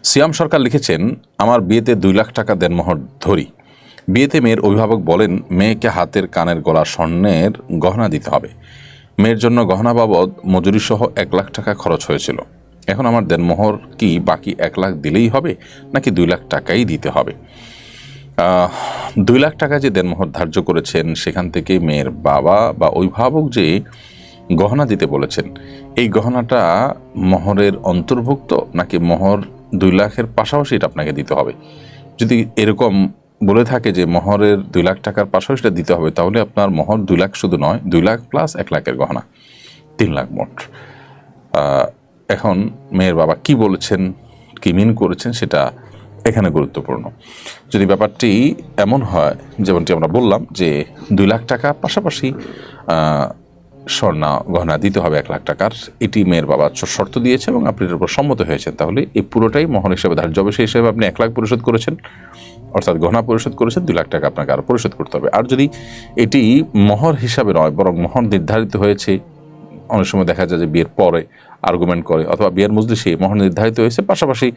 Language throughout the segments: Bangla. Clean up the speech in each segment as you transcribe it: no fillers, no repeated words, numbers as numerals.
সিয়াম সরকার লিখেছেন, আমার বিয়েতে 2 লাখ টাকা দেনমোহর ধরি। বিয়েতে মেয়ের অভিভাবক বলেন মেয়েকে হাতের কানের গলা স্বর্ণের গহনা দিতে হবে। মেয়ের জন্য গহনা বাবদ মজুরি সহ 1 লাখ টাকা খরচ হয়েছিল। এখন আমার দেনমোহর কি বাকি 1 লাখ দিলেই হবে নাকি 2 লাখ টাকাই দিতে হবে? 2 লাখ টাকা যে দেনমোহর ধার্য করেছেন সেখান থেকে মেয়ের বাবা বা অভিভাবক যে গহনা দিতে বলেছেন, এই গহনাটা মোহরের অন্তর্ভুক্ত নাকি মোহর 2 লাখের পাশাপাশি এটা আপনাকে দিতে হবে? যদি এরকম বলে থাকে যে মোহরের 2 লাখ টাকার পাশাপাশি এটা দিতে হবে, তাহলে আপনার মোহর 2 লাখ শুধু নয়, 2 লাখ প্লাস 1 লাখের গহনা, 3 লাখ মোট। এখন মেয়ের বাবা কি বলেছেন, কি মিন করেছেন, সেটা এখানে গুরুত্বপূর্ণ। যদি ব্যাপারটি এমন হয় যেমনটি আমরা বললাম যে 2 লাখ টাকার পাশাপাশি স্বর্ণ গহনা দিতে হবে 1 লাখ টাকার, এটি মেয়ের বাবা শর্ত দিয়েছে এবং আপনি এর উপর সম্মত হয়েছেন, তাহলে এই পুরোটাই মোহর হিসেবে ধার্য হবে। সেই হিসেবে আপনি 1 লাখ পরিশোধ করেছেন, অর্থাৎ গহনা পরিশোধ করেছেন, 2 লাখ টাকা আপনাকে আরও পরিশোধ করতে হবে। আর যদি এটি মোহর হিসাবে নয়, বরং মোহর নির্ধারিত হয়েছে, অনেক সময় দেখা যায় যে বিয়ের পরে আর্গুমেন্ট করে অথবা বিয়ের মজলিসে মোহর নির্ধারিত হয়েছে, পাশাপাশি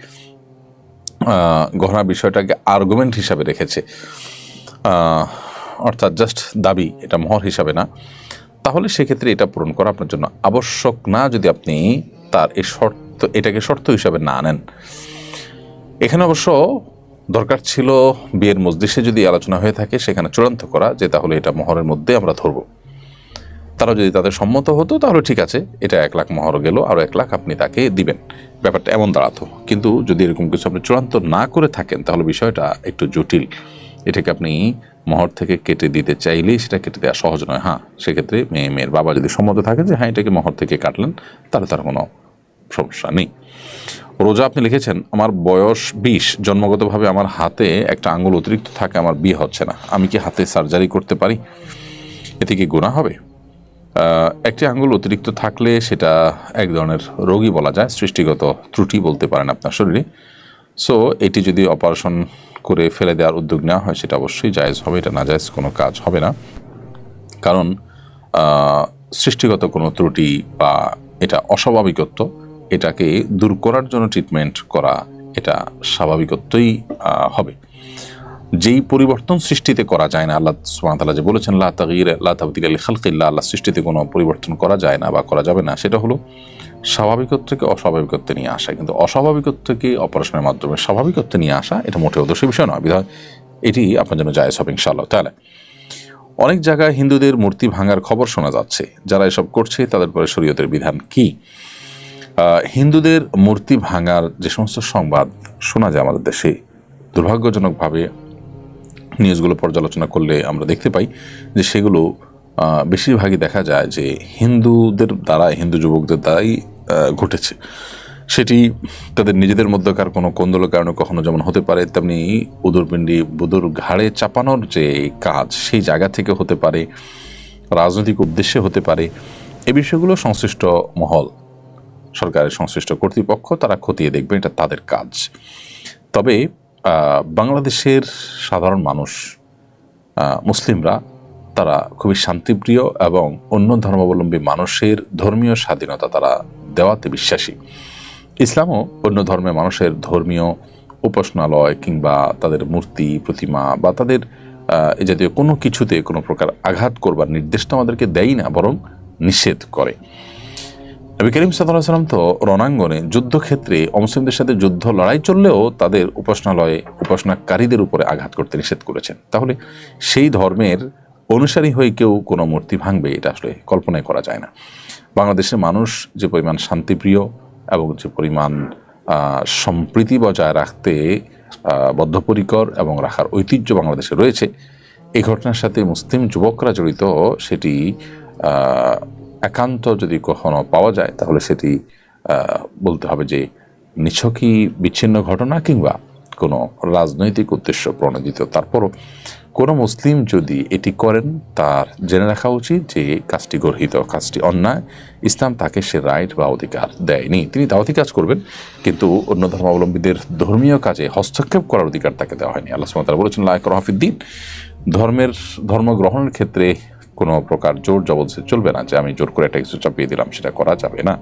গহনা বিষয়টাকে আর্গুমেন্ট হিসাবে রেখেছে, অর্থাৎ জাস্ট দাবি, এটা মোহর হিসাবে না, তাহলে সেক্ষেত্রে এটা পূরণ করা আপনার জন্য আবশ্যক না, যদি আপনি তার এই শর্ত, এটাকে শর্ত হিসাবে না নেন। এখানে অবশ্য দরকার ছিল বিয়ের মজলিসে যদি আলোচনা হয়ে থাকে সেখানে চূড়ান্ত করা যে তাহলে এটা মোহরের মধ্যে আমরা ধরব। তারা যদি তাদের সম্মত হতো তাহলে ঠিক আছে, এটা 1 লাখ মোহর গেল, আরও 1 লাখ আপনি তাকে দিবেন, ব্যাপারটা এমন দাঁড়াতো। কিন্তু যদি এরকম কিছু আপনি চূড়ান্ত না করে থাকেন তাহলে বিষয়টা একটু জটিল। এটাকে আপনি মোহর থেকে কেটে দিতে চাইলেই সেটা কেটে দেওয়া সহজ নয়। হ্যাঁ, সেক্ষেত্রে মেয়ের বাবা যদি সম্মত থাকে যে হ্যাঁ এটাকে মোহর থেকে কাটলেন, তাহলে তার কোনো সমস্যা নেই। রোজা আপনি লিখেছেন, আমার বয়স 20, জন্মগতভাবে আমার হাতে একটা আঙ্গুল অতিরিক্ত থাকে, আমার বিয়ে হচ্ছে না, আমি কি হাতে সার্জারি করতে পারি? এতে কি গুনাহ হবে? একটি আঙ্গুল অতিরিক্ত থাকলে সেটা এক ধরনের রোগই বলা যায়, সৃষ্টিগত ত্রুটি বলতে পারেন আপনার শরীরে। সো এটি যদি অপারেশন করে ফেলে দেওয়ার উদ্যোগ নেওয়া হয় সেটা অবশ্যই জায়েজ হবে, এটা নাজায়েজ কোনো কাজ হবে না। কারণ সৃষ্টিগত কোনো ত্রুটি বা এটা অস্বাভাবিকত্ব, এটাকে দূর করার জন্য ট্রিটমেন্ট করা এটা স্বাভাবিকত্বই হবে। যেই পরিবর্তন সৃষ্টিতে করা যায় না, আল্লাহ সুবহানাহু ওয়া তাআলা যে বলেছেন লা তাগয়িরা লা তাবদীলা লিখালকিল্লাহ, আল্লাহ সৃষ্টিতে কোনো পরিবর্তন করা যায় না বা করা যাবে না, সেটা হলো স্বাভাবিকত্বকে অস্বাভাবিকত্বে নিয়ে আসা। কিন্তু অস্বাভাবিকত্বকে অপারেশনের মাধ্যমে স্বাভাবিকত্বে নিয়ে আসা এটা মোটেও দোষের বিষয় নয়, বিধায় এটি আপনার জন্য জায়েজ হবে ইনশাআল্লাহ তাআলা। অনেক জায়গায় হিন্দুদের মূর্তি ভাঙার খবর শোনা যাচ্ছে, যারা এসব করছে তাদের পরে শরীয়তের বিধান কি? হিন্দুদের মূর্তি ভাঙার যে সমস্ত সংবাদ শোনা যায় আমাদের দেশে, দুর্ভাগ্যজনকভাবে নিউজগুলো পর্যালোচনা করলে আমরা দেখতে পাই যে সেগুলো বেশিরভাগই দেখা যায় যে হিন্দুদের দ্বারাই, হিন্দু যুবকদের দ্বারাই ঘটেছে। সেটি তাদের নিজেদের মধ্যকার কোনো কোন্দলের কারণে কখনো যেমন হতে পারে, তেমনি উদরপিণ্ডি বুদুর ঘাড়ে চাপানোর যে কাজ সেই জায়গা থেকে হতে পারে, রাজনৈতিক উদ্দেশ্যে হতে পারে। এই বিষয়গুলো সংশ্লিষ্ট মহল, সরকারের সংশ্লিষ্ট কর্তৃপক্ষ তারা খতিয়ে দেখবে, এটা তাদের কাজ। তবে বাংলাদেশের সাধারণ মানুষ, মুসলিমরা, তারা খুবই শান্তিপ্রিয় এবং অন্য ধর্মাবলম্বী মানুষের ধর্মীয় স্বাধীনতা তারা দেওয়াতে বিশ্বাসী। ইসলামও অন্য ধর্মের মানুষের ধর্মীয় উপাসনালয় কিংবা তাদের মূর্তি প্রতিমা বা তাদের এ জাতীয় কোনো কিছুতে কোনো প্রকার আঘাত করবার নির্দেশটা আমাদেরকে দেয় না, বরং নিষেধ করে। নবী করিম সাল্লাল্লাহু আলাইহি ওয়াসাল্লাম তো রণাঙ্গনে যুদ্ধক্ষেত্রে অমুসলিমদের সাথে যুদ্ধ লড়াই চললেও তাদের উপাসনালয়ে উপাসনাকারীদের উপরে আঘাত করতে নিষেধ করেছেন। তাহলে সেই ধর্মের অনুসারী হয়ে কেউ কোনো মূর্তি ভাঙবে, এটা আসলে কল্পনাই করা যায় না। বাংলাদেশের মানুষ যে পরিমাণ শান্তিপ্রিয় এবং যে পরিমাণ সম্প্রীতি বজায় রাখতে বদ্ধপরিকর এবং রাখার ঐতিহ্য বাংলাদেশে রয়েছে, এই ঘটনার সাথে মুসলিম যুবকরা জড়িত, সেটি একান্ত যদি কখনো পাওয়া যায় তাহলে সেটি বলতে হবে যে নিছকই বিচ্ছিন্ন ঘটনা কিংবা কোনো রাজনৈতিক উদ্দেশ্য প্রণোদিত। তারপরও কোনো মুসলিম যদি এটি করেন তার জেনে রাখা উচিত যে কাজটি গর্হিত, কাজটি অন্যায়, ইসলাম তাকে সে রাইট বা অধিকার দেয়নি। তিনি দাওয়াতি কাজ করবেন, কিন্তু অন্য ধর্মাবলম্বীদের ধর্মীয় কাজে হস্তক্ষেপ করার অধিকার তাকে দেওয়া হয়নি। আল্লাহ সুবহানাহু ওয়া তাআলা বলেছেন লা ইকরাহা ফিদ্দীন, ধর্ম গ্রহণের ক্ষেত্রে কোনো প্রকার জোর জবরদস্তি চলবে না, যে আমি জোর করে একটা কিছু চাপিয়ে দিলাম, সেটা করা যাবে না।